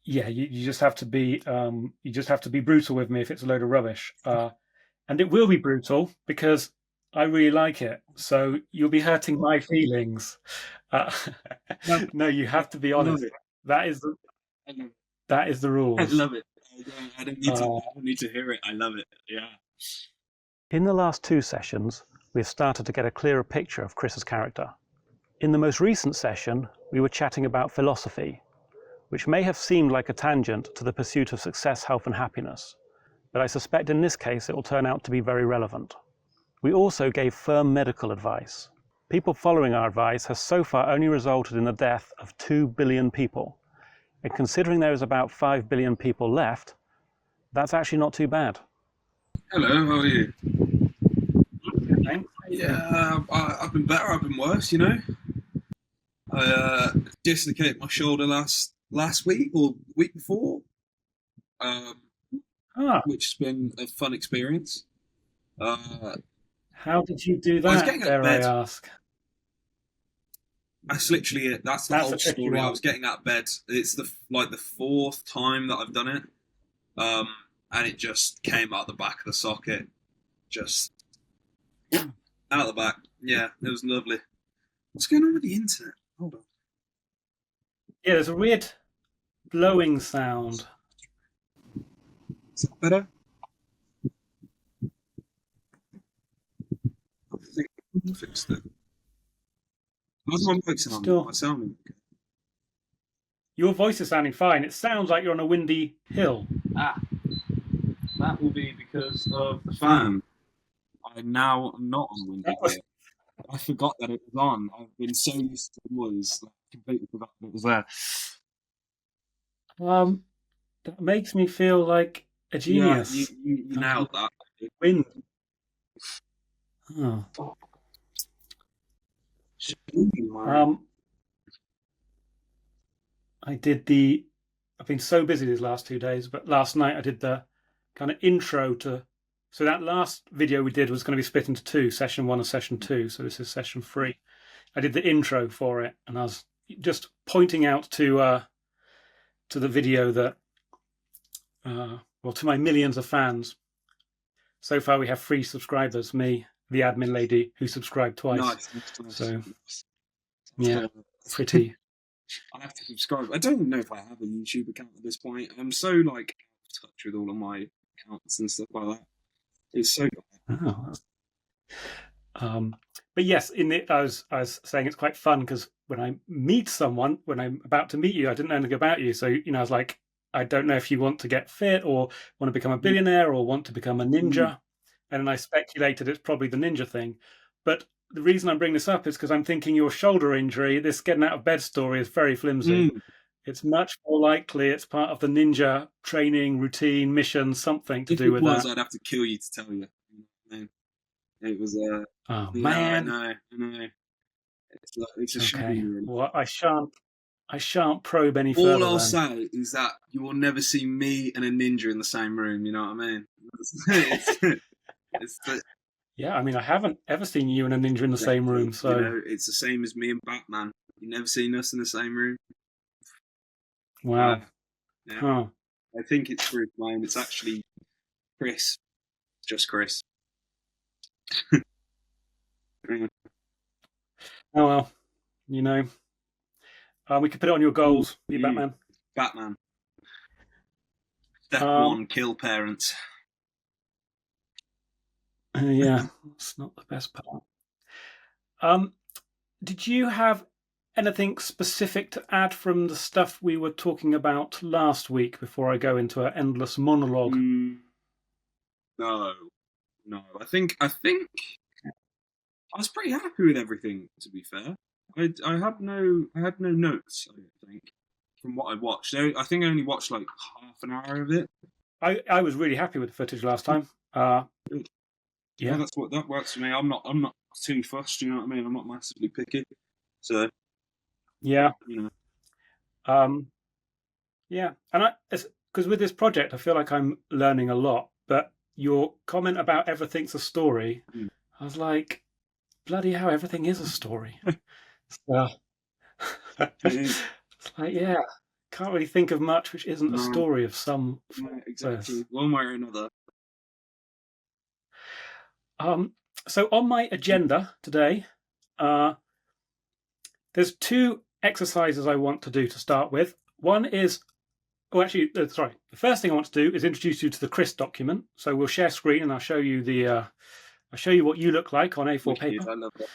yeah, you just have to be brutal with me if it's a load of rubbish. And it will be brutal because I really like it. So you'll be hurting my feelings. Uh, Love it. no, you have to be Love honest. it. That is I love it. that is the I rules. love it. I don't need to. Uh, I don't need to hear it. I love it. Yeah. in the last two sessions, we've started to get a clearer picture of Chris's character. In the most recent session, we were chatting about philosophy, which may have seemed like a tangent to the pursuit of success, health and happiness, but I suspect in this case it will turn out to be very relevant. We also gave firm medical advice. People following our advice has so far only resulted in the death of 2 billion people. And considering there is about 5 billion people left, that's actually not too bad. Hello. How are you? Thanks. How you doing? Yeah. I've been better. I've been worse. You know. I dislocated my shoulder last week or week before, um, Ah, which has been a fun experience. Uh, how did you do I was that, getting out of dare I bed. ask? That's literally it. That's the That's whole a tricky story. I one. was getting out of bed. It's the fourth time that I've done it, um, and it just came out the back of the socket, just out the back. Yeah, it was lovely. What's going on with the internet? Hold on. Yeah, there's a weird blowing sound. Is that better? I think I fixed it. How's my mic sounding? Am I Still, sounding okay? your voice is sounding fine. It sounds like you're on a windy hill. Ah, that will be because of the fan. I'm not on That Windy was, Hill. I forgot that it was on. I've been so used to the noise, I completely forgot that it was there. um, that makes me feel like a Yeah, genius. you nailed that. Wind. Oh. Um, I did the. I've been so busy these last 2 days, but last night I did the kind of intro to. So that last video we did was going to be split into two, session one and session two. So this is session three. I did the intro for it, and I was just pointing out to the video that, well, to my millions of fans. So far, we have 3 subscribers. Me, the admin lady, who subscribed twice. Nice, nice, So nice. yeah, pretty. I have to subscribe. I don't even know if I have a YouTube account at this point. I'm so like out of touch with all of my accounts and stuff like that. It's so Oh, um, but yes, I was saying it's quite fun because when I meet someone, when I'm about to meet you, I didn't know anything about you. So I was like, I don't know if you want to get fit or want to become a billionaire or want to become a mm, ninja. And then I speculated it's probably the ninja thing. But the reason I'm bringing this up is because I'm thinking your shoulder injury, this getting out of bed story, is very flimsy. mm. It's much more likely it's part of the ninja training routine mission, something to If do it with was, that. I'd have to kill you to tell you. Man, it was Oh yeah, I man. know, I know. It's a Okay. shame, really. Well, I shan't probe any All further I'll then. say is that you will never see me and a ninja in the same room. You know what I mean? it's, it's the, Yeah, I mean, I haven't ever seen you and a ninja in the same exactly. room, You so know, it's the same as me and Batman. You never seen us in the same room. Uh, wow. yeah, Huh. I think it's Bruce Wayne. It's actually Chris, just Chris. Mm, Oh well, you know, we could put it on your mm, goals. Be mm. Batman. Batman. Step Um, one: kill parents. yeah, it's not the best part. Um, did you have anything specific to add from the stuff we were talking about last week before I go into an endless monologue? Mm, no, no. I think I was pretty happy with everything. To be fair, I had no notes. I don't think from what I watched. I think I only watched like half an hour of it. I was really happy with the footage last time. Good. Yeah, Yeah, that works for me. I'm not too fussed. You know what I mean? I'm not massively picky. So yeah. you know. Um, Yeah, and because with this project, I feel like I'm learning a lot. But your comment about everything's a story, Mm. I was like, bloody hell, everything is a story. So, It is. it's like, yeah, can't really think of much which isn't a story of some. exactly, one way or another. So on my agenda today, there's two exercises I want to do to start with. One is, the first thing I want to do is introduce you to the CRIS document. So we'll share screen and I'll show you what you look like on A4 paper. I love that.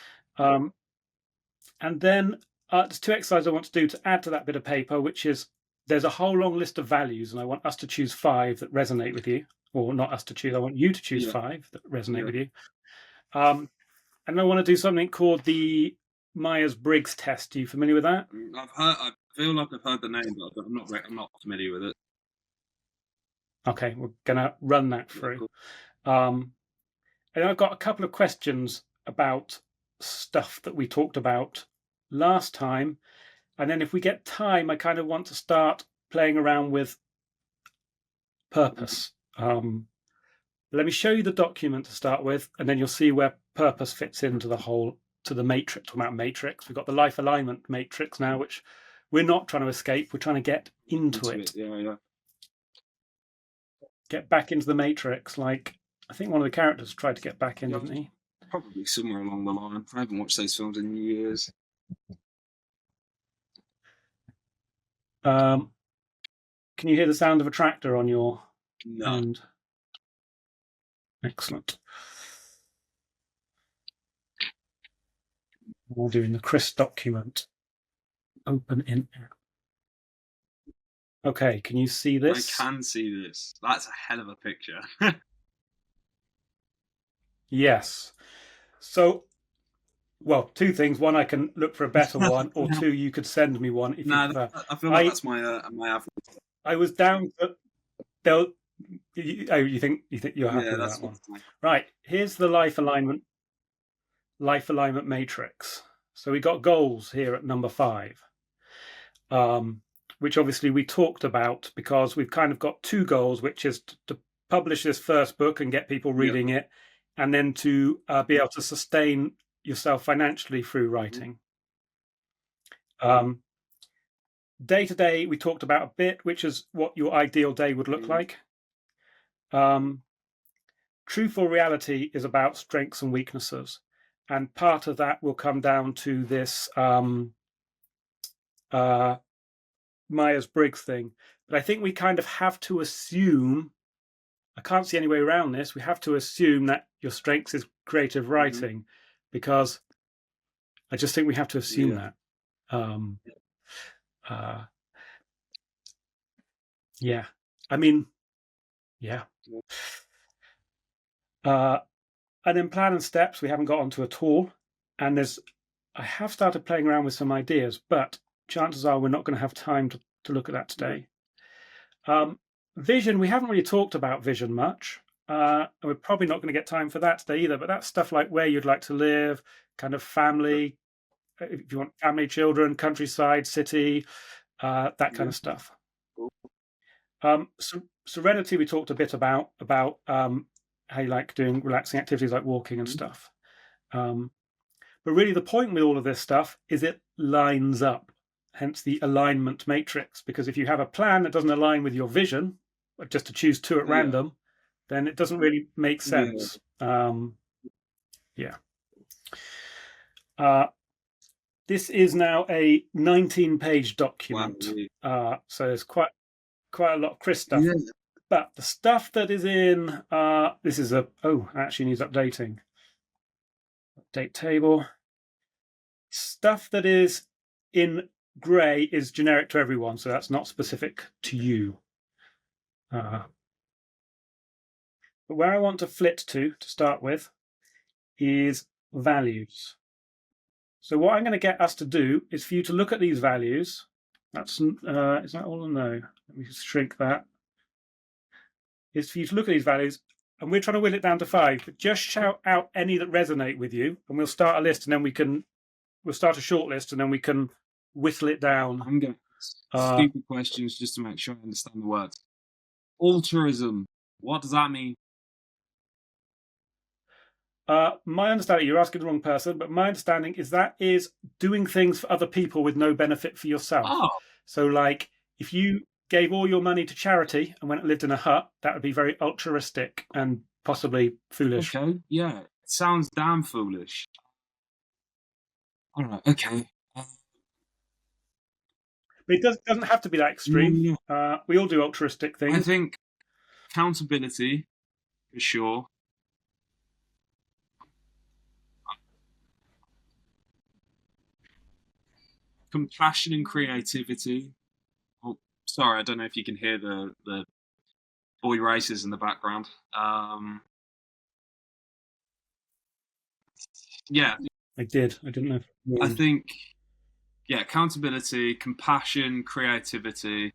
And then there's two exercises I want to do to add to that bit of paper, which is there's a whole long list of values, and I want us to choose 5 that resonate with you, or not us to choose. I want you to choose 5 that resonate with you. And I want to do something called the Myers-Briggs test. Are you familiar with that? I feel like I've heard the name, but I'm not familiar with it. Okay, we're gonna run that through. Cool. And I've got a couple of questions about stuff that we talked about last time, and then if we get time, I kind of want to start playing around with purpose. Let me show you the document to start with, and then you'll see where purpose fits into the matrix. Talking about matrix, we've got the life alignment matrix now, which we're not trying to escape. We're trying to get into it. Yeah. Get back into the matrix, like I think one of the characters tried to get back in, didn't he? Probably somewhere along the line. I haven't watched those films in years. Can you hear the sound of a tractor on your end? Excellent. We're doing the CRIS document. Open in app. Okay, can you see this? I can see this. That's a hell of a picture. Yes. So, well, two things. One, I can look for a better one, or two, you could send me one if you prefer. I feel like that's my average. I was down to you think you're happy with that one? Right. Here's the life alignment matrix. So we got goals here at number 5, which obviously we talked about because we've kind of got 2 goals, which is to publish this first book and get people reading it, and then to be able to sustain yourself financially through writing. Day to day, we talked about a bit, which is what your ideal day would look like. Truth or reality is about strengths and weaknesses. And part of that will come down to this Myers-Briggs thing. But I think we kind of have to assume, I can't see any way around this, we have to assume that your strengths is creative writing, because I just think we have to assume that. I mean, and then plan and steps we haven't got onto at all. And I have started playing around with some ideas, but chances are we're not going to have time to look at that today. Vision, we haven't really talked about vision much. And we're probably not going to get time for that today either, but that's stuff like where you'd like to live, kind of family, if you want family, children, countryside, city, that kind of stuff. Serenity, we talked a bit about how you like doing relaxing activities like walking and stuff. But really the point with all of this stuff is it lines up, hence the alignment matrix, because if you have a plan that doesn't align with your vision, just to choose 2 at random, then it doesn't really make sense. This is now a 19-page document. Wow. So there's quite a lot of CRIS stuff. But the stuff that is in, this is actually needs updating. Update table. Stuff that is in grey is generic to everyone, so that's not specific to you. But where I want to flit to start with is values. So what I'm going to get us to do is for you to look at these values. Is that all or no? Let me just shrink that. Is for you to look at these values, and we're trying to whittle it down to 5, but just shout out any that resonate with you, and we'll start a list, and then we'll start a short list, and then we can whittle it down. I'm going to ask stupid questions just to make sure I understand the words. Altruism, what does that mean? My understanding, you're asking the wrong person, but my understanding is that is doing things for other people with no benefit for yourself. So like if you gave all your money to charity and went and lived in a hut, that would be very altruistic and possibly foolish. Okay, yeah, it sounds damn foolish. All right, okay. But it doesn't have to be that extreme. We all do altruistic I things. think accountability for sure. Compassion and creativity. Oh, sorry, I don't know if you can hear the boy races in the background. Yeah, I did. I didn't know. I think accountability, compassion, creativity.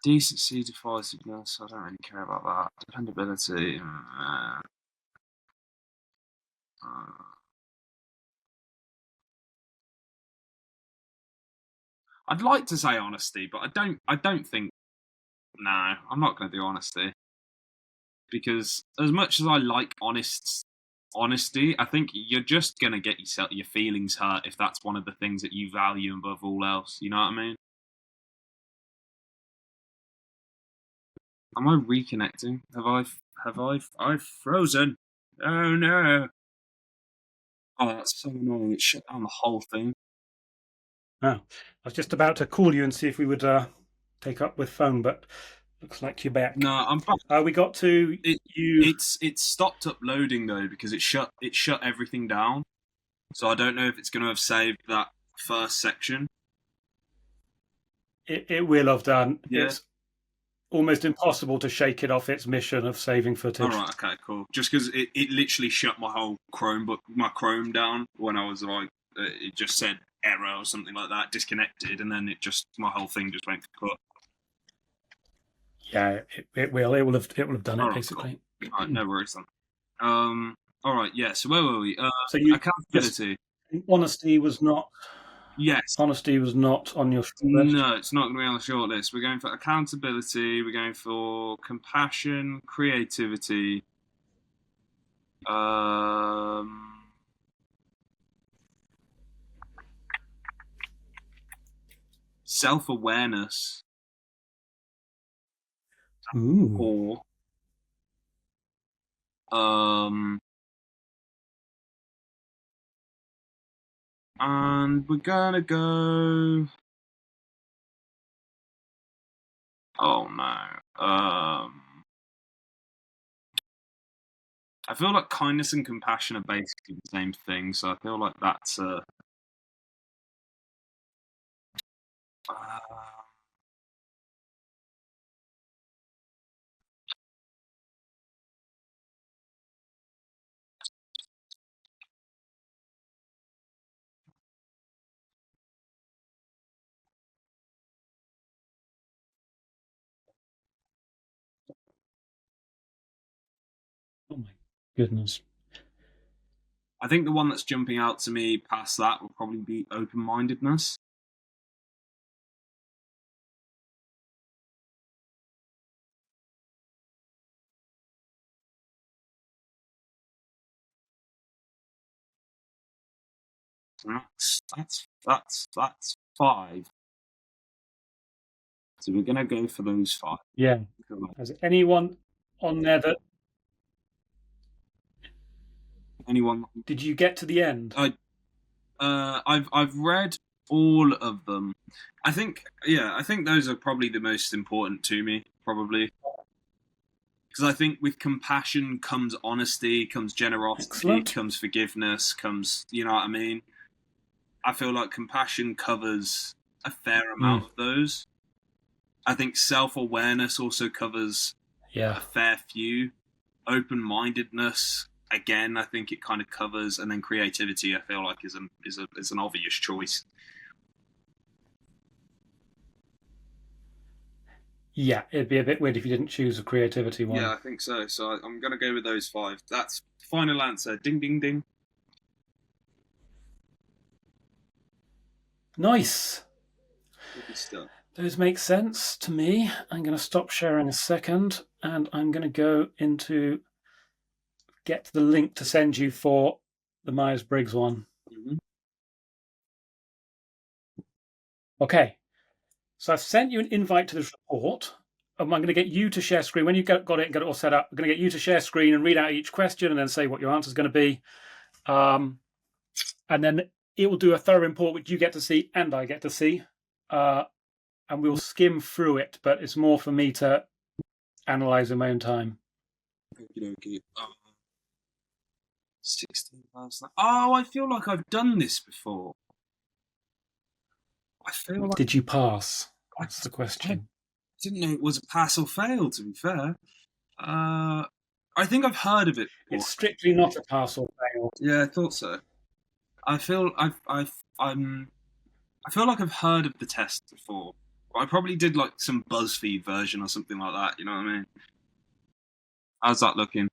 Decency, divisiveness. I don't really care about that. Dependability. I'd like to say honesty, but I don't think. No, I'm not going to do honesty because as much as I like honesty, I think you're just going to get your feelings hurt if that's one of the things that you value above all else. You know what I mean? Am I reconnecting? I've frozen? Oh no! Oh, that's so annoying. It shut down the whole thing. Oh, I was just about to call you and see if we would take up with phone, but looks like you're back. No, I'm back. We got to you. It's stopped uploading though because it shut everything down. So I don't know if it's going to have saved that first section. It will have done. Yeah. It's almost impossible to shake it off its mission of saving footage. All right, okay, cool. Just because it literally shut my whole my Chrome down when I was like, it just said error or something like that, disconnected, and then my whole thing just went kaput. Yeah, it will. It will have done it basically. Cool. All right, no worries then. All right, yeah. So where were we? So you accountability. Honesty was not. Yes. Honesty was not on your short list. No, it's not going to be on the short list. We're going for accountability. We're going for compassion, creativity. Self-awareness. Ooh. Or and we're gonna go. Oh no. I feel like kindness and compassion are basically the same thing, so I feel like that's a. Oh my goodness. I think the one that's jumping out to me past that will probably be open-mindedness. That's 5. So we're gonna go for those 5. Yeah. Has anyone on there that? Anyone? Did you get to the end? I've read all of them. I think those are probably the most important to me, probably. Because I think with compassion comes honesty, comes generosity, comes forgiveness, comes, you know what I mean? I feel like compassion covers a fair amount of those. I think self-awareness also covers a fair few. Open-mindedness, again, I think it kind of covers, and then creativity, I feel like is an obvious choice. Yeah, it'd be a bit weird if you didn't choose a creativity one. Yeah, I think so. So I'm going to go with those 5. That's final answer. Ding, ding, ding. Nice. Those make sense to me. I'm going to stop sharing a second, and I'm going to go into get the link to send you for the Myers-Briggs one. Mm-hmm. Okay. So I've sent you an invite to this report. I'm going to get you to share screen. When you've got it and got it all set up, I'm going to get you to share screen and read out each question and then say what your answer is going to be. And then it will do a thorough report, which you get to see and I get to see. And we'll skim through it, but it's more for me to analyze in my own time. Okay. 16 last night. Oh, I feel like I've done this before. I feel like... Did you pass? That's the question. I didn't know it was a pass or fail, to be fair. I think I've heard of it before. It's strictly not a pass or fail. Yeah, I thought so. I feel like I've heard of the test before. I probably did like some BuzzFeed version or something like that. You know what I mean? How's that looking?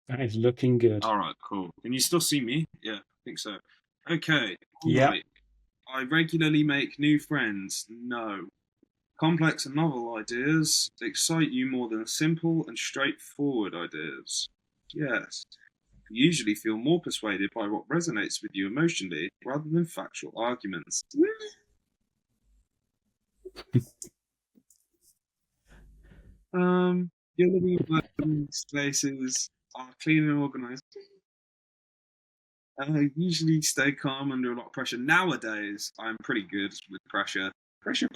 That is looking good. All right, cool. Can you still see me? Yeah, I think so. Okay. Yeah. Right. I regularly make new friends. No. Complex and novel ideas excite you more than simple and straightforward ideas. Yes. You usually feel more persuaded by what resonates with you emotionally rather than factual arguments. Your living and working spaces are clean and organised. Usually stay calm under a lot of pressure. Nowadays, I'm pretty good with pressure. Pressure.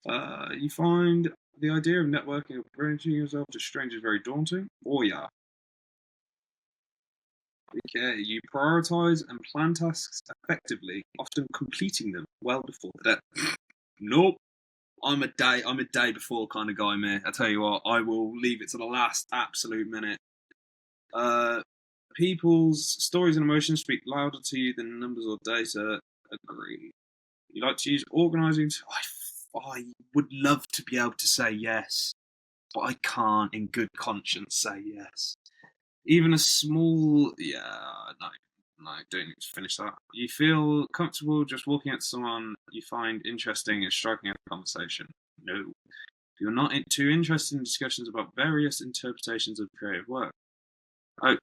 You find the idea of networking or bringing yourself to strangers very daunting? Oh yeah. Okay, you prioritize and plan tasks effectively, often completing them well before the day. Nope. I'm a day before kind of guy, mate. I tell you what, I will leave it to the last absolute minute. People's stories and emotions speak louder to you than numbers or data. Agree. You like to use organising. I would love to be able to say yes, but I can't in good conscience say yes. Even a small, no, don't need to finish that. You feel comfortable just walking up to someone you find interesting and striking up a conversation? No. You're not too interested in discussions about various interpretations of creative work. Oh.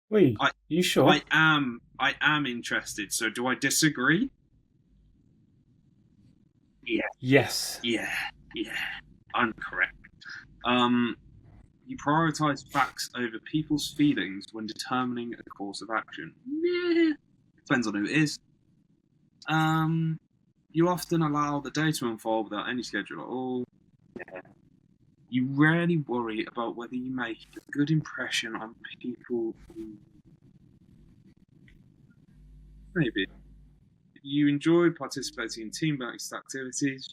Wait, you sure? I am interested, so do I disagree? Yeah. Yes. Yeah. I'm correct. You prioritize facts over people's feelings when determining a course of action. Depends on who it is. You often allow the day to unfold without any schedule at all. Yeah. You rarely worry about whether you make a good impression on people. Maybe. You enjoy participating in team-based activities.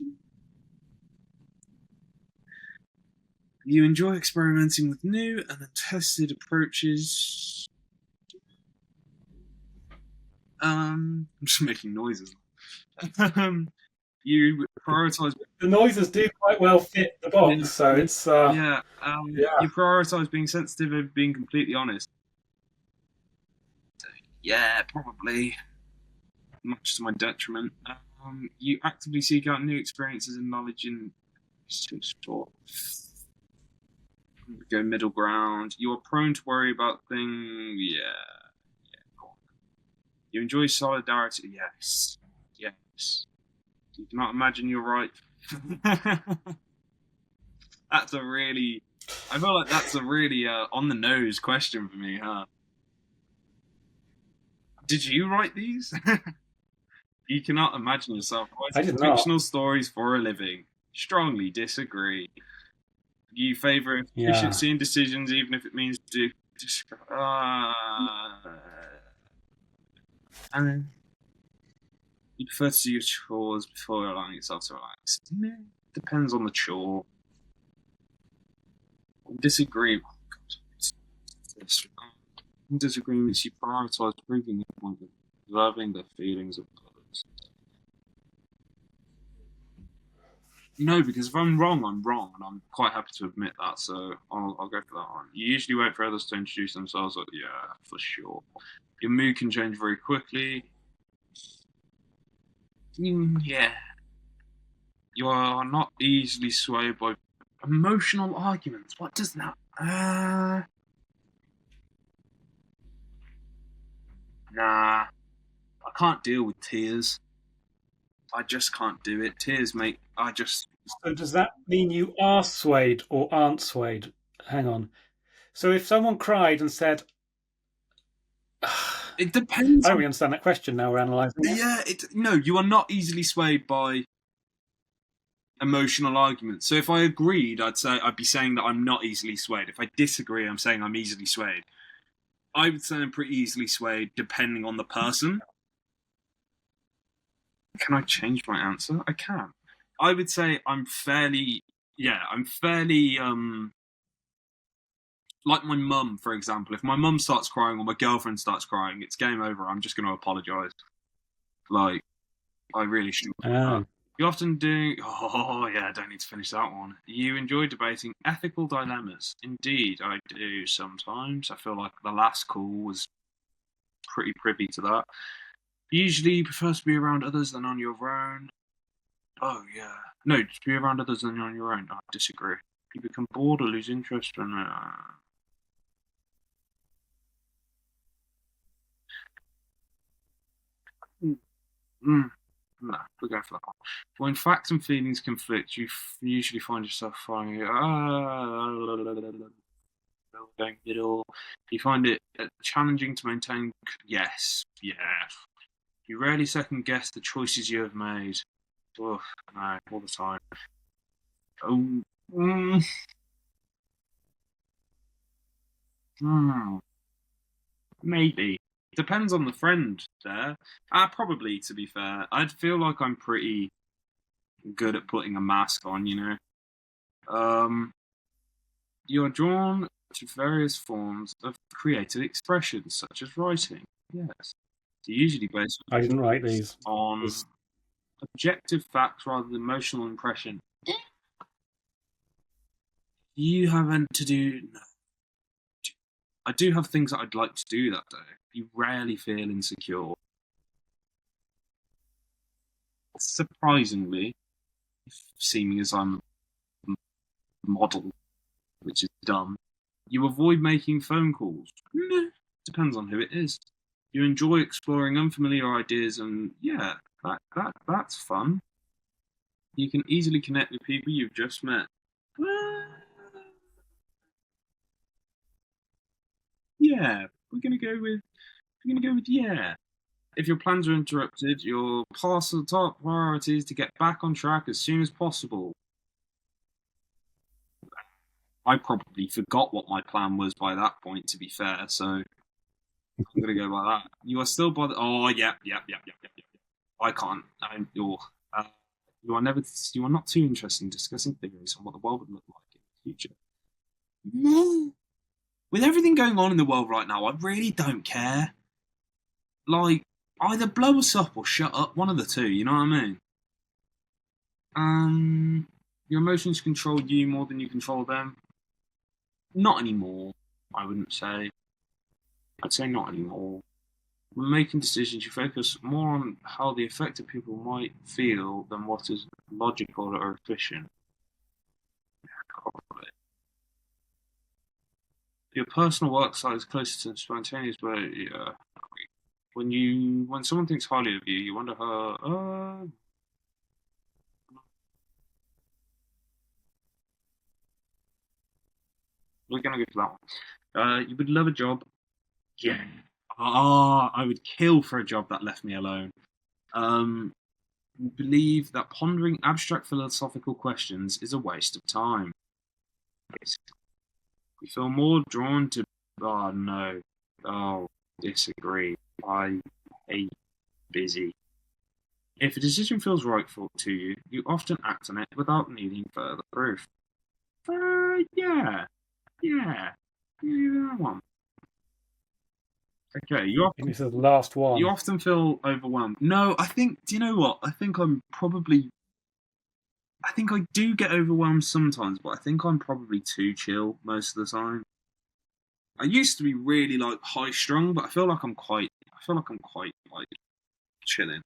You enjoy experimenting with new and untested approaches. I'm just making noises. You prioritize. The noises do quite well fit the box, so it's. You prioritize being sensitive over being completely honest. Yeah, probably. Much to my detriment. You actively seek out new experiences and knowledge in sport. Go middle ground. You are prone to worry about things. Yeah. Cool. You enjoy solidarity. Yes. You cannot imagine you're right. I feel like that's a really on the nose question for me, huh? Did you write these? You cannot imagine yourself writing fictional stories for a living. Strongly disagree. You favour efficiency in decisions, even if it means and you prefer to do your chores before allowing yourself to relax. Depends on the chore. Disagreement. In disagreements, you prioritise proving the point of observing the feelings of others. No, because if I'm wrong, I'm wrong, and I'm quite happy to admit that, so I'll go for that one. You usually wait for others to introduce themselves. Yeah, for sure. Your mood can change very quickly. Yeah. You are not easily swayed by emotional arguments. What does that... Nah, I can't deal with tears. I just can't do it. Tears make. So does that mean you are swayed or aren't swayed? Hang on. So if someone cried and said, I It depends don't on. really understand that question now we're analysing it. Yeah, no, you are not easily swayed by emotional arguments. So if I agreed, I'd be saying that I'm not easily swayed. If I disagree, I'm saying I'm easily swayed. I would say I'm pretty easily swayed depending on the person. Can I change my answer? I can. I would say I'm fairly like my mum, for example. If my mum starts crying or my girlfriend starts crying, it's game over. I'm just going to apologise. Like, I really should. Oh. You often do. Oh, yeah, I don't need to finish that one. You enjoy debating ethical dilemmas. Indeed, I do sometimes. I feel like the last call was pretty privy to that. Usually, you prefer to be around others than on your own. Oh, yeah. No, to be around others than on your own. I disagree. You become bored or lose interest in it. Mm, no, we'll go for that one. When facts and feelings conflict, you usually find yourself finding it. Don't get it all. You find it challenging to maintain. Yes, yeah. You rarely second guess the choices you have made. Oh, no, all the time. Oh, mm, maybe. Depends on the friend there. Probably, to be fair. I'd feel like I'm pretty good at putting a mask on, you know. You are drawn to various forms of creative expression, such as writing. Yes. They're usually based I didn't write these. on objective facts rather than emotional impression. You haven't to do. No. I do have things that I'd like to do that day. You rarely feel insecure. Surprisingly, seeming as I'm a model, which is dumb, you avoid making phone calls. Depends on who it is. You enjoy exploring unfamiliar ideas, and yeah, that's fun. You can easily connect with people you've just met. Yeah, we're gonna go with yeah. If your plans are interrupted, your parcel top priority is to get back on track as soon as possible. I probably forgot what my plan was by that point, to be fair, so I'm gonna go by that. You are still bothered. Oh, yeah. I can't. Uh, you are never. You are not too interested in discussing theories on what the world would look like in the future. No. With everything going on in the world right now, I really don't care. Like, either blow us up or shut up. One of the two. You know what I mean? Your emotions control you more than you control them. Not anymore. I wouldn't say. I'd say not anymore. When making decisions, you focus more on how the affected people might feel than what is logical or efficient. Probably. Your personal work side is closer to spontaneous, but yeah. When someone thinks highly of you, you wonder how. We're gonna go for that one. You would love a job. Yeah. I would kill for a job that left me alone. Um, believe that pondering abstract philosophical questions is a waste of time. We feel more drawn to. Oh no. Oh, disagree. I hate busy. If a decision feels right to you, you often act on it without needing further proof. Yeah. Yeah. Yeah, that one. Okay, And this is the last you one. often feel overwhelmed. No, I think. Do you know what? I think I'm probably. I think I do get overwhelmed sometimes, but I think I'm probably too chill most of the time. I used to be really like high strung, but I feel like I'm quite. I feel like I'm quite like chilling.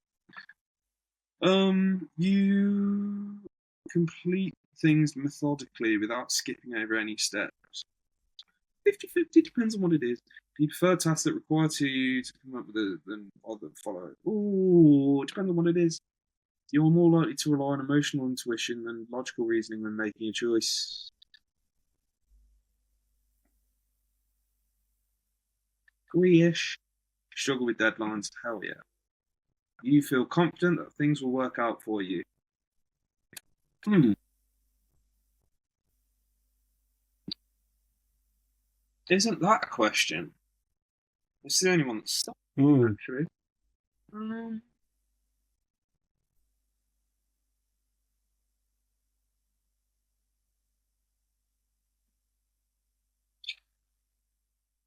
You complete things methodically without skipping over any steps. 50-50 depends on what it is. Do you prefer tasks that require you to come up with than other follow? Ooh, depends on what it is. You're more likely to rely on emotional intuition than logical reasoning when making a choice. Agree-ish. Struggle with deadlines? Hell yeah. You feel confident that things will work out for you. Isn't that a question? It's the only one that's stuck, actually.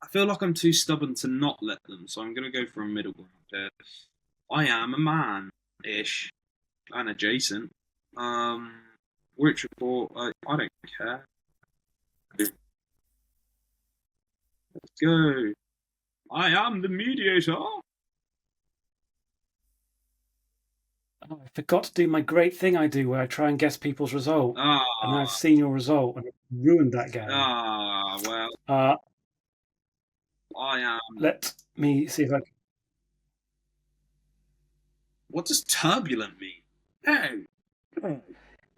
I feel like I'm too stubborn to not let them, so I'm going to go for a middle ground here. I am a man-ish and adjacent. Which report? I don't care. Let's go. I am the mediator. Oh, I forgot to do my great thing I do where I try and guess people's result. And I've seen your result and ruined that game. Well. I am. Let me see if I can. What does turbulent mean? Hey,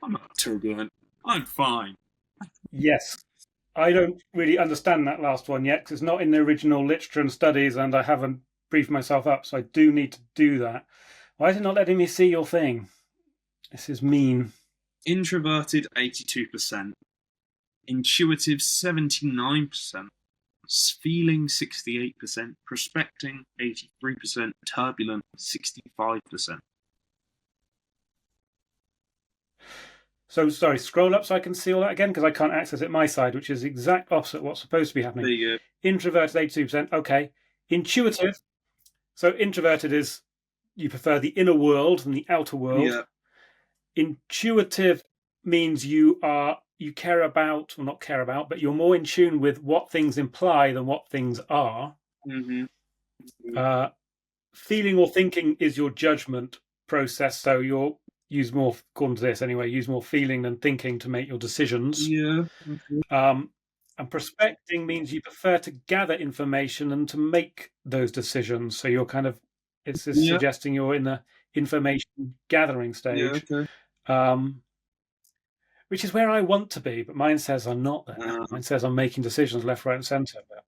I'm not turbulent. I'm fine. Yes. I don't really understand that last one yet because it's not in the original literature and studies and I haven't briefed myself up, so I do need to do that. Why is it not letting me see your thing? This is mean. Introverted 82%, intuitive 79%, feeling 68%, prospecting 83%, turbulent 65%. So, sorry, scroll up so I can see all that again because I can't access it my side, which is the exact opposite of what's supposed to be happening. There you go. Introverted 82%, okay. Intuitive, so introverted is you prefer the inner world than the outer world. Yeah. Intuitive means you care about, well, not care about, but you're more in tune with what things imply than what things are. Feeling or thinking is your judgment process, so you'll use more, according to this anyway, use more feeling than thinking to make your decisions. Yeah. And prospecting means you prefer to gather information and to make those decisions. So you're kind of, it's suggesting you're in the information gathering stage. Yeah, okay. Which is where I want to be, but mine says I'm not there. Mine says I'm making decisions left, right, and centre. But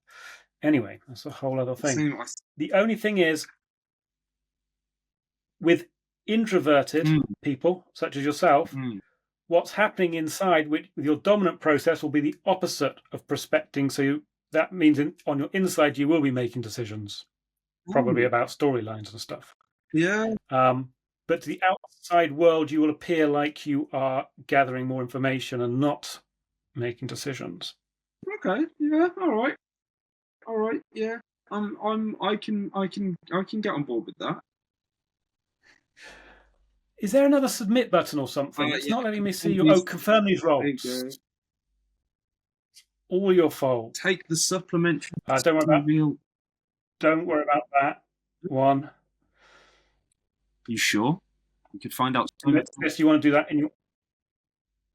anyway, that's a whole other thing. The only thing is, with introverted people, such as yourself, what's happening inside with your dominant process will be the opposite of prospecting. So that means on your inside, you will be making decisions, probably about storylines and stuff. Yeah. But to the outside world, you will appear like you are gathering more information and not making decisions. Okay. Yeah. All right. Yeah. I can get on board with that. Is there another submit button or something? It's not letting me see you. Oh, confirm these roles. All your fault. Take the supplementary. Don't worry about that one. You sure? You could find out. Unless you want to do that in your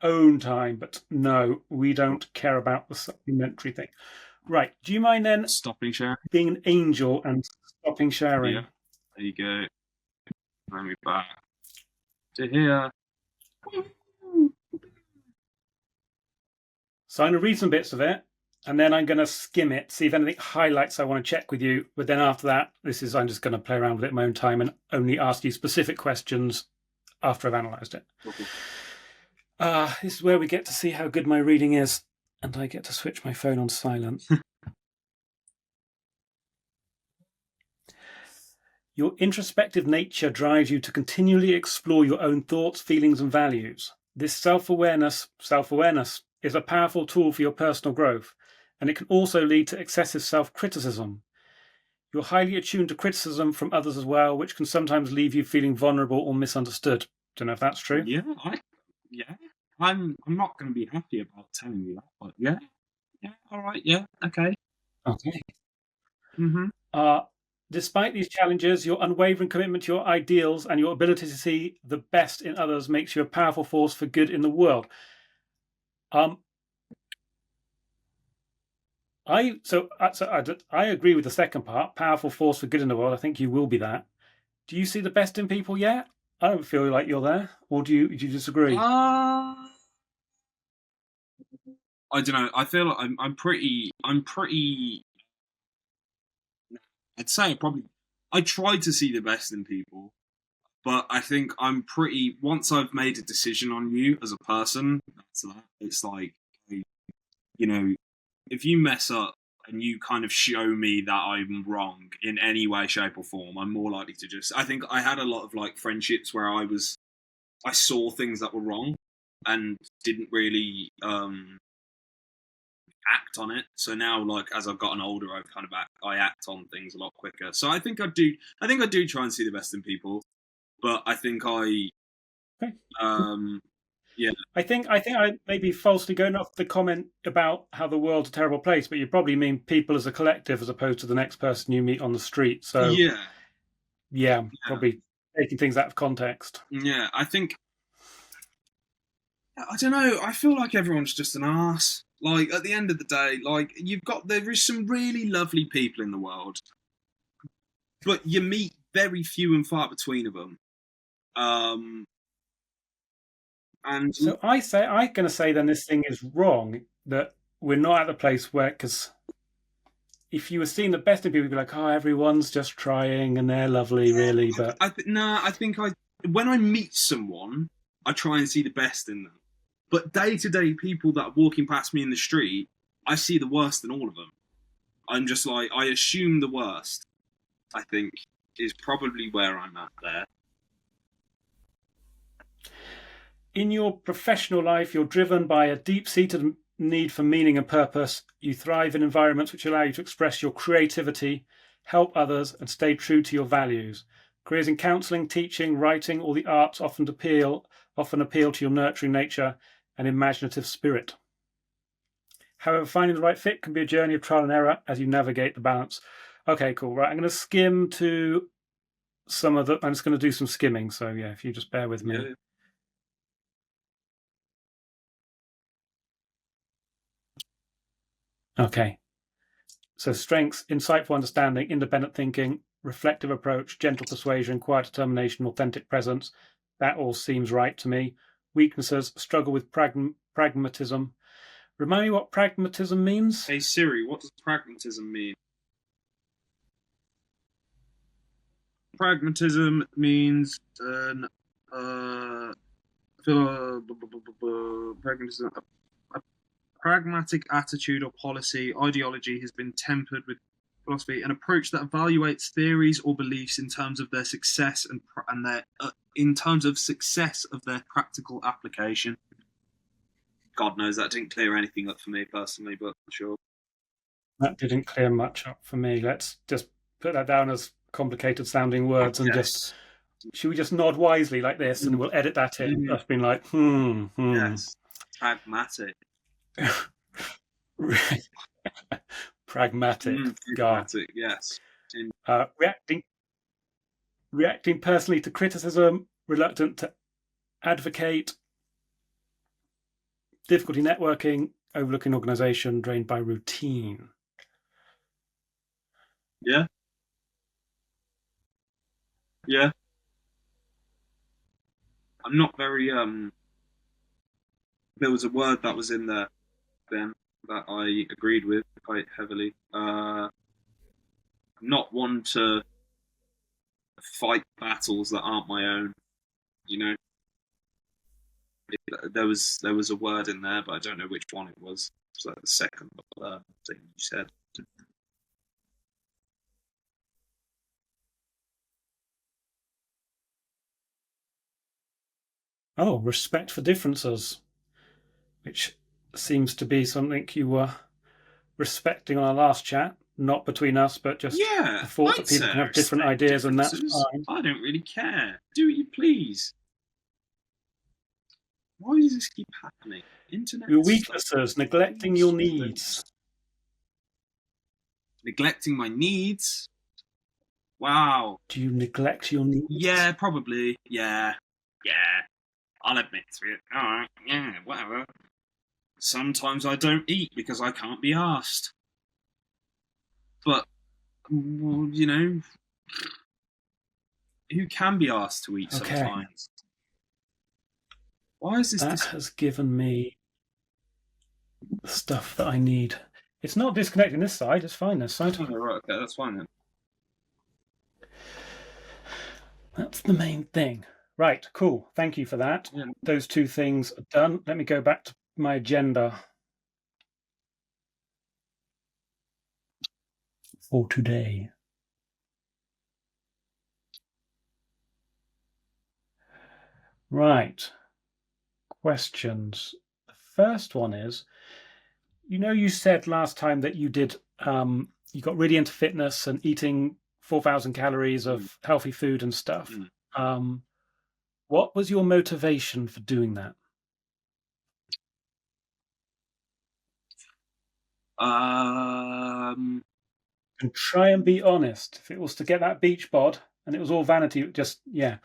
own time, but no, we don't care about the supplementary thing. Right. Do you mind then stopping sharing? Being an angel and stopping sharing? Yeah. There you go. Let me back to here. So I'm going to read some bits of it, and then I'm going to skim it, see if anything highlights I want to check with you. But then after that, I'm just going to play around with it in my own time and only ask you specific questions after I've analysed it. Okay. This is where we get to see how good my reading is, and I get to switch my phone on silent. Your introspective nature drives you to continually explore your own thoughts, feelings, and values. This self-awareness is a powerful tool for your personal growth, and it can also lead to excessive self-criticism. You're highly attuned to criticism from others as well, which can sometimes leave you feeling vulnerable or misunderstood. Don't know if that's true. Yeah, I'm not going to be happy about telling you that, but yeah, all right, yeah, okay. Despite these challenges, your unwavering commitment to your ideals and your ability to see the best in others makes you a powerful force for good in the world. I agree with the second part. Powerful force for good in the world. I think you will be that. Do you see the best in people yet? I don't feel like you're there, or do you disagree? I don't know. I feel like I'm pretty. I'd say I try to see the best in people, but I think I'm pretty. Once I've made a decision on you as a person, that's that. It's like, you know, if you mess up and you kind of show me that I'm wrong in any way, shape, or form, I'm more likely to just. I think I had a lot of like friendships where I saw things that were wrong and didn't really act on it. So now, like as I've gotten older, I act on things a lot quicker. So I think I do. I think I do try and see the best in people, but I think Okay. yeah, I think I may be falsely going off the comment about how the world's a terrible place, but you probably mean people as a collective as opposed to the next person you meet on the street. So yeah, probably taking things out of context. yeah. I don't know. I feel like everyone's just an arse. Like at the end of the day, like there is some really lovely people in the world, but you meet very few and far between of them. And So I'm going to say then this thing is wrong, that we're not at the place where, because if you were seeing the best of people, you'd be like, oh, everyone's just trying and they're lovely, really. But I think when I meet someone, I try and see the best in them. But day to day people that are walking past me in the street, I see the worst in all of them. I'm just like, I assume the worst, I think, is probably where I'm at there. In your professional life, you're driven by a deep-seated need for meaning and purpose. You thrive in environments which allow you to express your creativity, help others, and stay true to your values. Careers in counselling, teaching, writing, or the arts often appeal to your nurturing nature and imaginative spirit. However, finding the right fit can be a journey of trial and error as you navigate the balance. Okay, cool. Right, I'm going to skim to some of the. I'm just going to do some skimming. So yeah, if you just bear with me. Yeah. Okay. So strengths: insightful understanding, independent thinking, reflective approach, gentle persuasion, quiet determination, authentic presence. That all seems right to me. Weaknesses: struggle with pragmatism. Remind me what pragmatism means? Hey Siri, what does pragmatism mean? Pragmatism means pragmatism, a pragmatic attitude or policy, ideology has been tempered with philosophy, an approach that evaluates theories or beliefs in terms of their success and their in terms of success of their practical application. God knows that didn't clear anything up for me personally, but sure. That didn't clear much up for me. Let's just put that down as complicated sounding words and just. Should we just nod wisely like this and we'll edit that in? That's been like, Yes. Pragmatic. Pragmatic. Pragmatic, yes. Reacting personally to criticism, reluctant to advocate, difficulty networking, overlooking organisation, drained by routine. Yeah. Yeah. I'm not very there was a word that was in there then that I agreed with quite heavily. I'm not one to fight battles that aren't my own, you know. There was a word in there, but I don't know which one it was. It was like the second thing you said. Oh, respect for differences, which seems to be something you were respecting on our last chat, not between us, but just the thought that people can have different ideas, and that's fine. I don't really care. Do what you please. Why does this keep happening? Internet. Your weaknesses: neglecting your needs. Neglecting my needs? Wow. Do you neglect your needs? Yeah, probably. Yeah. I'll admit to it. Alright, yeah, whatever. Sometimes I don't eat because I can't be asked. But well, you know, who can be asked to eat Okay, sometimes? Why is this that has given me the stuff that I need. It's not disconnecting this side, it's fine this side. Oh, right, okay, that's fine then. That's the main thing. Right, cool. Thank you for that. Yeah. Those two things are done. Let me go back to my agenda for today. Right, questions. The first one is, you said last time that you got really into fitness and eating 4,000 calories of healthy food and stuff. Mm. Um, what was your motivation for doing that? Um, And try and be honest. If it was to get that beach bod and it was all vanity, just, yeah.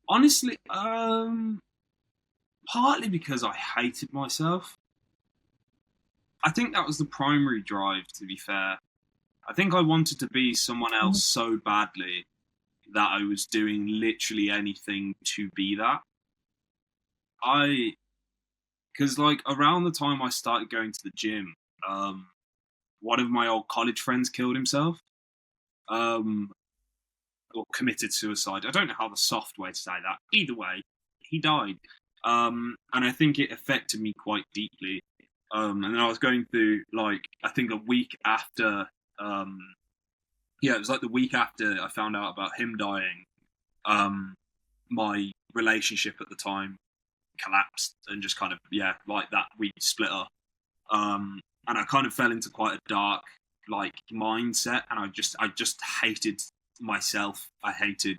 honestly, partly because I hated myself. I think that was the primary drive, to be fair. I think I wanted to be someone else so badly that I was doing literally anything to be that. I, because like around the time I started going to the gym, um, one of my old college friends killed himself, um, or committed suicide. I don't know how the soft way to say that. Either way, he died. And I think it affected me quite deeply. And then I was going through like I think a week after, um, yeah, it was like the week after I found out about him dying. Um, my relationship at the time collapsed and just kind of like that we split up. And I kind of fell into quite a dark like mindset, and I just hated myself. I hated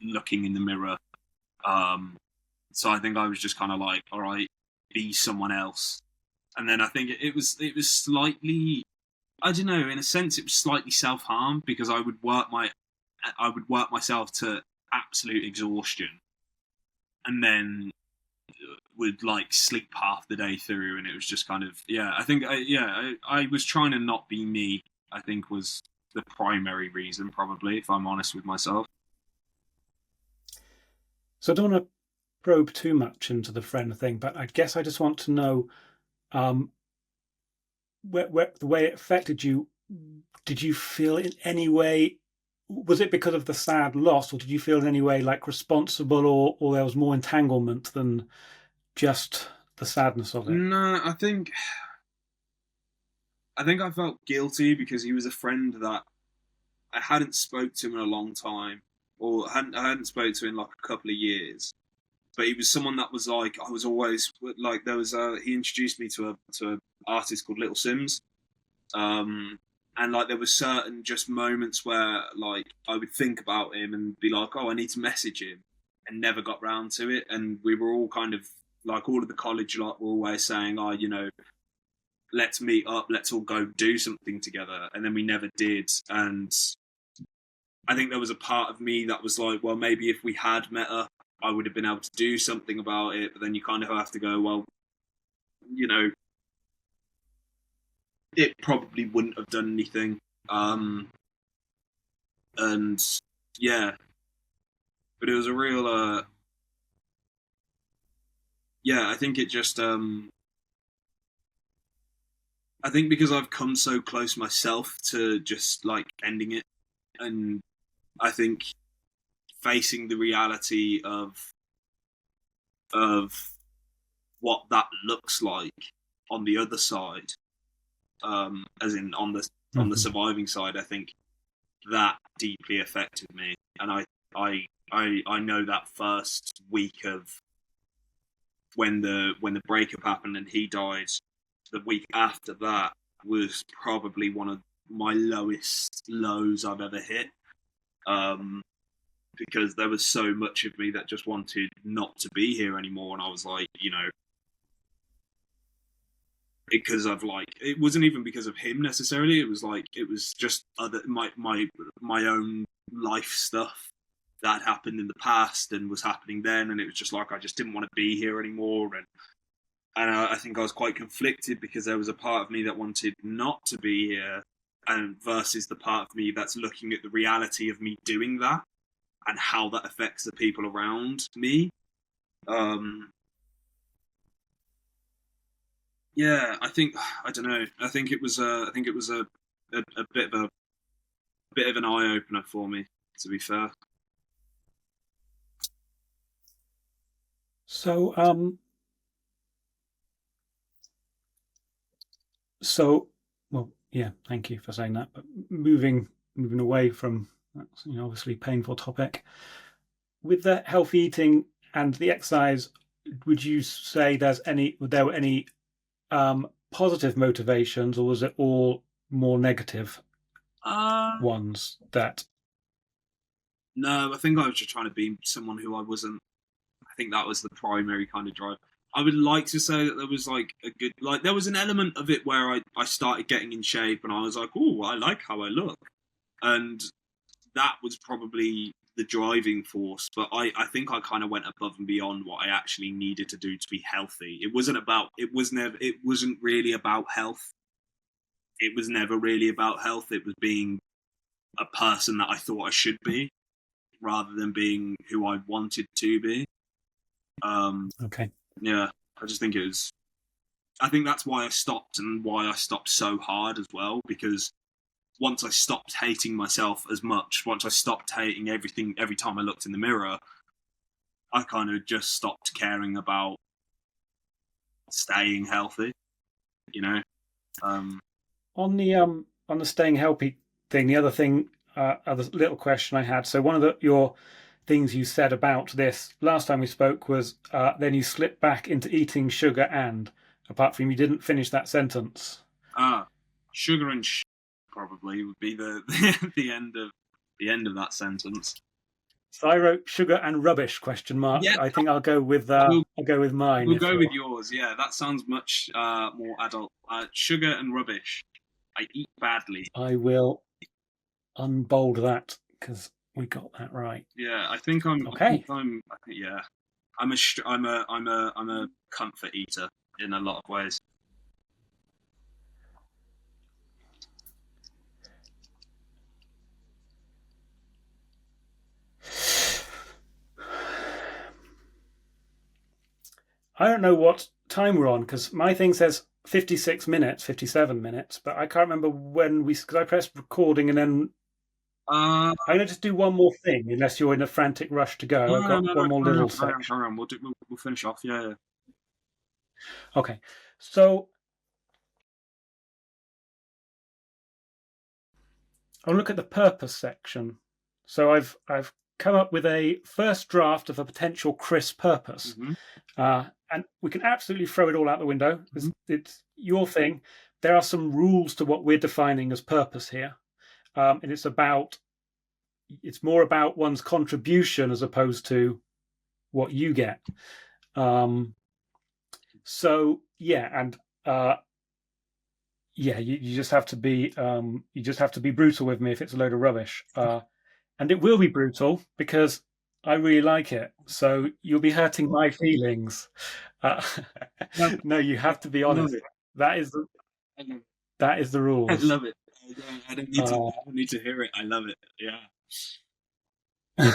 looking in the mirror. Um, so I think I was just kind of like, all right, be someone else. And then I think it was slightly, I don't know, in a sense it was slightly self harm because I would work myself to absolute exhaustion, and then would like sleep half the day through, and it was just kind of I think I was trying to not be me. I think was the primary reason, probably, if I'm honest with myself. So I don't want to probe too much into the friend thing, but I guess I just want to know um, where the way it affected you. Did you feel in any way? Was it because of the sad loss, or did you feel in any way like responsible, or there was more entanglement than just the sadness of it? No, I think I felt guilty because he was a friend that I hadn't spoke to him in a long time, or I hadn't spoke to in like a couple of years. But he was someone that was like I was always like there was he introduced me to a artist called Little Sims. Um, and like there were certain just moments where like I would think about him and be like, oh, I need to message him, and never got round to it. And we were all kind of like all of the college lot were always saying, oh, let's meet up, let's all go do something together, and then we never did. And I think there was a part of me that was like, well, maybe if we had met up, I would have been able to do something about it. But then you kind of have to go, well, you know, it probably wouldn't have done anything. And yeah, but it was a real, I think it just, I think because I've come so close myself to just like ending it, and I think facing the reality of what that looks like on the other side, as in on the Mm-hmm. surviving side, I think that deeply affected me, and I know that first week of when the breakup happened and he died, the week after that was probably one of my lowest lows I've ever hit. Um, because there was so much of me that just wanted not to be here anymore, and I was like, because of like it wasn't even because of him necessarily. It was like it was just other my own life stuff that happened in the past and was happening then, and it was just like I just didn't want to be here anymore. And I think I was quite conflicted because there was a part of me that wanted not to be here, and versus the part of me that's looking at the reality of me doing that and how that affects the people around me. Yeah, I don't know. I think it was a bit of an eye opener for me, to be fair. So, well, yeah, thank you for saying that. But moving away from that, obviously painful topic, with the healthy eating and the exercise, would you say there were any positive motivations, or was it all more negative ones that? No, I think I was just trying to be someone who I wasn't. I think that was the primary kind of drive. I would like to say that there was like a good, like there was an element of it where I started getting in shape and I was like, oh, I like how I look. And that was probably the driving force. But I think I kind of went above and beyond what I actually needed to do to be healthy. It wasn't really about health. It was never really about health. It was being a person that I thought I should be rather than being who I wanted to be. Okay. Yeah, I just think it was. I think that's why I stopped and why I stopped so hard as well. Because once I stopped hating myself as much, once I stopped hating everything every time I looked in the mirror, I kind of just stopped caring about staying healthy. You know. On the staying healthy thing, the other little question I had. So one of your things you said about this last time we spoke was then you slipped back into eating sugar and, apart from you didn't finish that sentence. Sugar and probably would be the the end of that sentence. So I wrote sugar and rubbish ? Yeah, I think I'll go with mine. We'll go with yours. Yeah, that sounds much more adult. Sugar and rubbish. I eat badly. I will unbold that because we got that right. Yeah, I think I'm. Okay. I'm a comfort eater in a lot of ways. I don't know what time we're on because my thing says 56 minutes, 57 minutes, but I can't remember when because I pressed recording and then I'm going to just do one more thing unless you're in a frantic rush to go. I've got one more little section. We'll finish off. Yeah. Okay. So I'll look at the purpose section. So I've come up with a first draft of a potential Chris purpose. Mm-hmm. And we can absolutely throw it all out the window. It's your thing. There are some rules to what we're defining as purpose here. And it's more about one's contribution as opposed to what you get. So yeah, and you just have to be brutal with me if it's a load of rubbish. And it will be brutal because I really like it. So you'll be hurting my feelings. No, you have to be honest. That is the rules. I love it. I don't need to hear it. I love it. Yeah.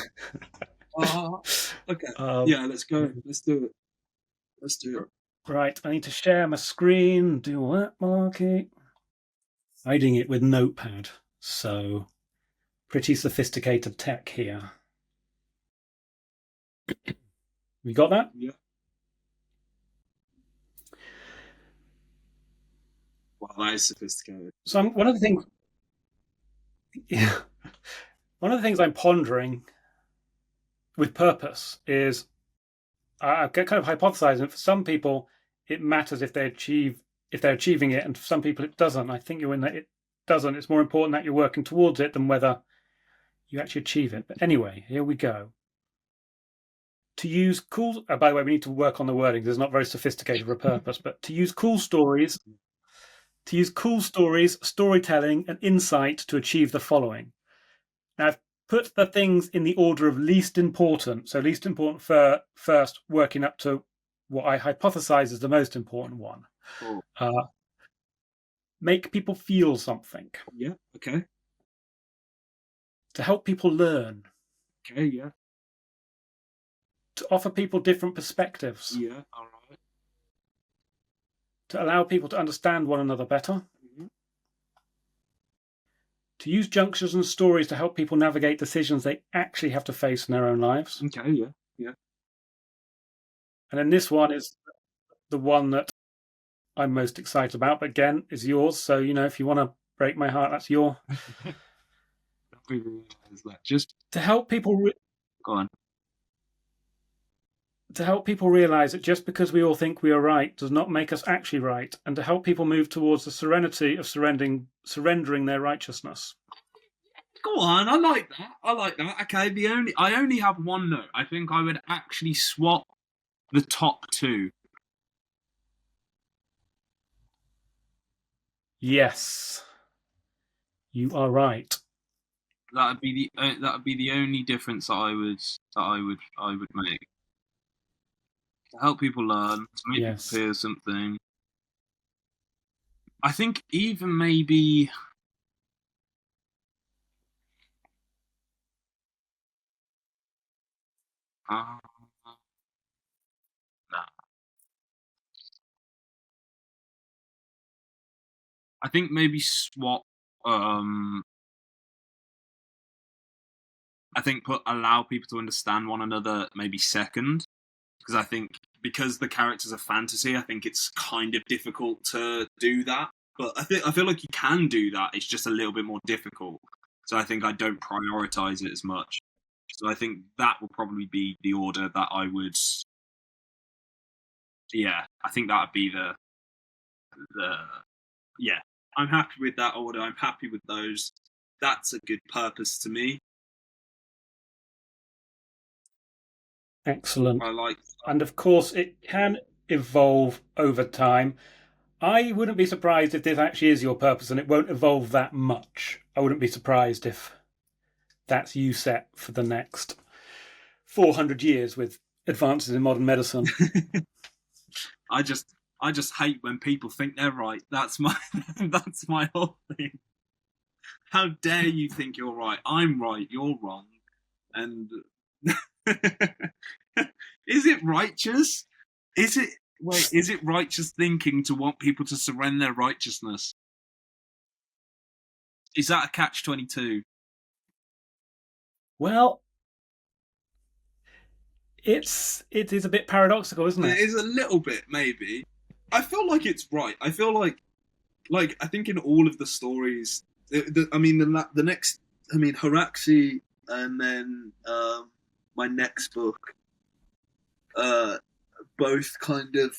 Okay. Yeah, let's go. Let's do it. Right, I need to share my screen. Do that, Marky. Hiding it with Notepad. So pretty sophisticated tech here. You got that? Yeah. Wow, that is sophisticated. So one of the things I'm pondering with purpose is I get kind of hypothesizing. For some people, it matters if they're achieving it, and for some people it doesn't. I think you're in that it doesn't. It's more important that you're working towards it than whether you actually achieve it. But anyway, here we go. To use cool. By the way, we need to work on the wording. It's not very sophisticated for a purpose, but to use cool stories, storytelling, and insight to achieve the following. Now, I've put the things in the order of least important. So least important first, working up to what I hypothesize is the most important one. Cool. make people feel something, Yeah. Okay. to help people learn, Okay. Yeah. to offer people different perspectives, Yeah. All right. to allow people to understand one another better, Mm-hmm. to use junctures and stories to help people navigate decisions they actually have to face in their own lives. Okay. Yeah. Yeah. And then this one is the one that I'm most excited about, but again, is yours. So, if you want to break my heart, that's your. Just To help people go on. to help people realize that just because we all think we are right does not make us actually right, and to help people move towards the serenity of surrendering their righteousness. Go on, I like that. I like that. Okay, I only have one note. I think I would actually swap the top two. Yes, you are right. That'd be the only difference that I would make. To help people learn, to make Yes. people feel something. I think even maybe. Nah. I think maybe swap. I think allow people to understand one another maybe second, because I think because the characters are fantasy, I think it's kind of difficult to do that. But I feel like you can do that. It's just a little bit more difficult. So I think I don't prioritize it as much. So I think that will probably be the order that I would. Yeah, I think that would be the. Yeah, I'm happy with that order. I'm happy with those. That's a good purpose to me. Excellent. I like. And of course, it can evolve over time. I wouldn't be surprised if this actually is your purpose and it won't evolve that much. I wouldn't be surprised if that's you set for the next 400 years with advances in modern medicine. I just hate when people think they're right. That's my that's my whole thing. How dare you think you're right? I'm right, you're wrong. And is it righteous? Is it righteous thinking to want people to surrender their righteousness? Is that a catch-22? Well, it is a bit paradoxical, isn't It it? is a little bit, maybe. I feel like it's right. I feel like I think in all of the stories, the next, Haraxi, and then my next book, both kind of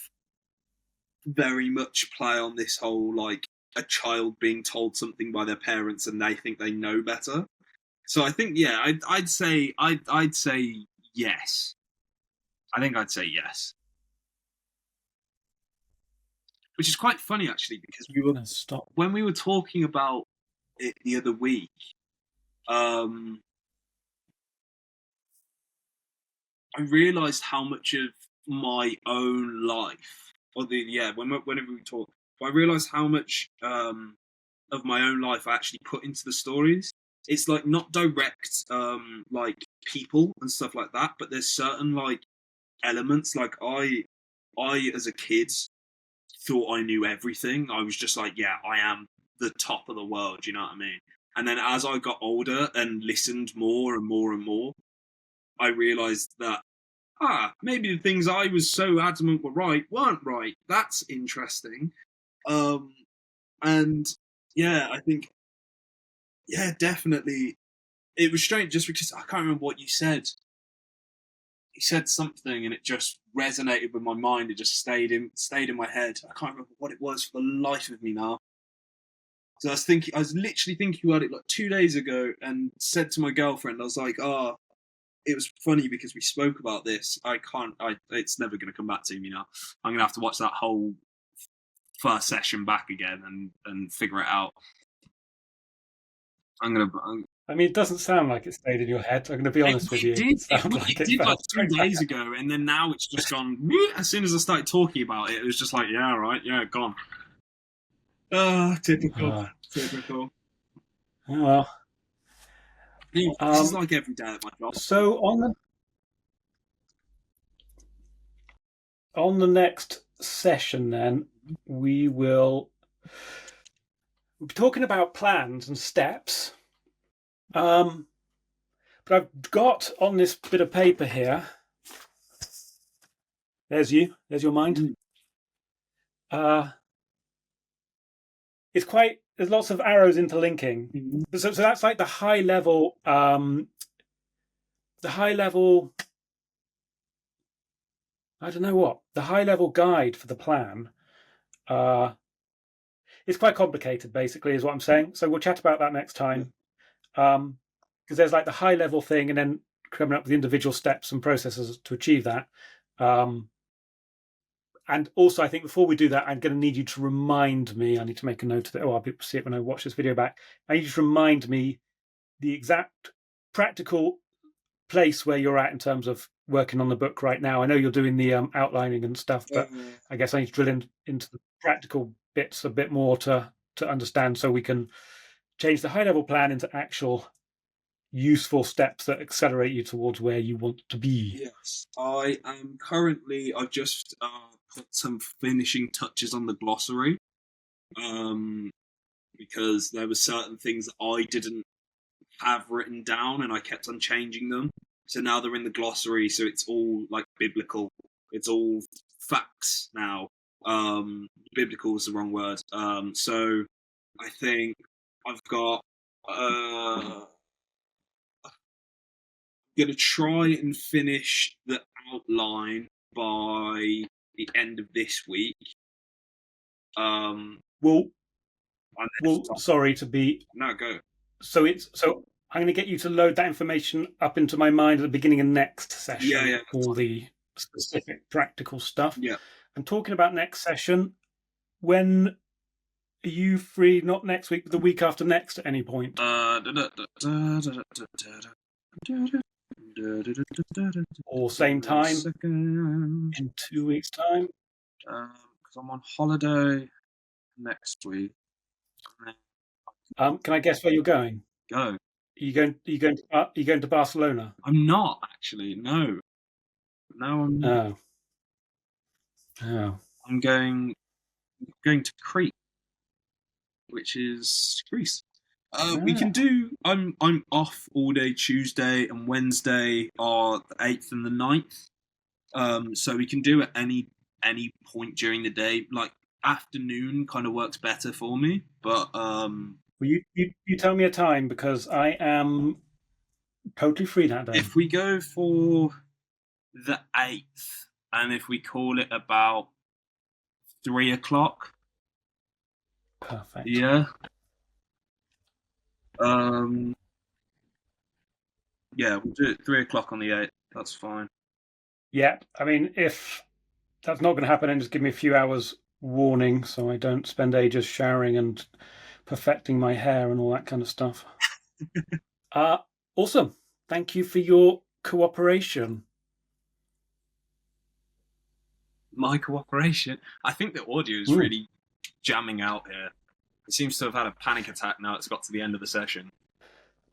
very much play on this whole like a child being told something by their parents and they think they know better. So I think I'd say yes. I think I'd say yes. Which is quite funny actually because when we were talking about it the other week, I realised how much of my own life, whenever we talk, I realised how much of my own life I actually put into the stories. It's like not direct, like people and stuff like that, but there's certain like elements. Like I as a kid thought I knew everything. I was just like, yeah, I am the top of the world. You know what I mean? And then as I got older and listened more and more and more, I realised that maybe the things I was so adamant were right weren't right. That's interesting. And yeah, I think definitely it was strange just because I can't remember what you said. You said something and it just resonated with my mind. It just stayed in my head. I can't remember what it was for the life of me now. So I was literally thinking about it like 2 days ago and said to my girlfriend, I was like, it was funny because we spoke about this. It's never going to come back to me now. I'm going to have to watch that whole first session back again and figure it out. It doesn't sound like it stayed in your head. I'm going to be honest with you. It did like 2 days ago, and then now it's just gone. As soon as I started talking about it, it was just like, yeah, right, yeah, gone. Ah, typical. Uh, Typical. oh well. Yeah, this is like every day at my job. So on the next session, then we will be talking about plans and steps. But I've got on this bit of paper here. There's you. There's your mind. It's quite. There's lots of arrows interlinking. So that's like the high level. The high level. I don't know what the high level guide for the plan. It's quite complicated, basically, is what I'm saying. So we'll chat about that next time. Because there's like the high level thing, and then coming up with individual steps and processes to achieve that. And also, I think before we do that, I'm going to need you to remind me. I need to make a note of it. Oh, I'll be able to see it when I watch this video back. I need you to remind me the exact practical place where you're at in terms of working on the book right now. I know you're doing the outlining and stuff, but I guess I need to drill into the practical bits a bit more to understand, so we can change the high level plan into actual useful steps that accelerate you towards where you want to be. Yes, I am currently. I've just put some finishing touches on the glossary, because there were certain things that I didn't have written down, and I kept on changing them. So now they're in the glossary, so it's all like biblical. It's all facts now. Biblical is the wrong word. So I think I've got. Going to try and finish the outline by the end of this week. Well, sorry to be. No, go. So I'm going to get you to load that information up into my mind at the beginning of next session. Yeah. All the specific practical stuff. Yeah. And talking about next session, when are you free? Not next week, but the week after next at any point? Or same time in 2 weeks' time? Because I'm on holiday next week. Can I guess where you're going? Go. Are you going to Barcelona? I'm not actually. No, I'm not. Oh. I'm going to Crete, which is Greece. We can do. I'm off all day Tuesday and Wednesday are the 8th and the 9th. So we can do it any point during the day. Like afternoon kind of works better for me. But Well, you tell me a time, because I am totally free that day. If we go for the 8th, and if we call it about 3 o'clock. Perfect. Yeah. Yeah, we'll do it 3 o'clock on the 8th. That's fine. Yeah, I mean, if that's not going to happen, then just give me a few hours warning, so I don't spend ages showering and perfecting my hair and all that kind of stuff. Awesome. Thank you for your cooperation. My cooperation? I think the audio is really jamming out here. It seems to have had a panic attack now it's got to the end of the session.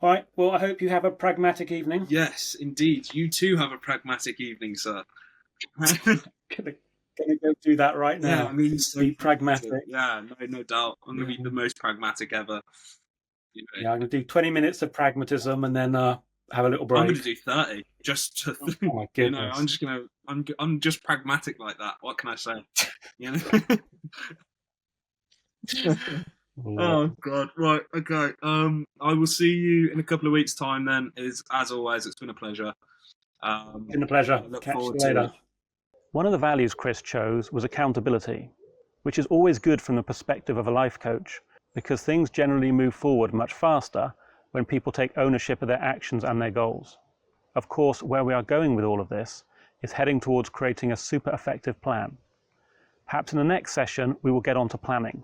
All right, well, I hope you have a pragmatic evening. Yes, indeed. You too have a pragmatic evening, sir. Gonna go do that right now. Yeah, I mean, so be pragmatic. Yeah, no doubt. I'm going to be the most pragmatic ever. You know. Yeah, I'm going to do 20 minutes of pragmatism and then have a little break. I'm going to do 30, just to. Oh my goodness! I'm just going to. I'm just pragmatic like that. What can I say? You know. Oh God! Right. Okay. I will see you in a couple of weeks' time. Then, as always, it's been a pleasure. Been a pleasure. Catch you later. One of the values Chris chose was accountability, which is always good from the perspective of a life coach, because things generally move forward much faster when people take ownership of their actions and their goals. Of course, where we are going with all of this is heading towards creating a super effective plan. Perhaps in the next session, we will get on to planning.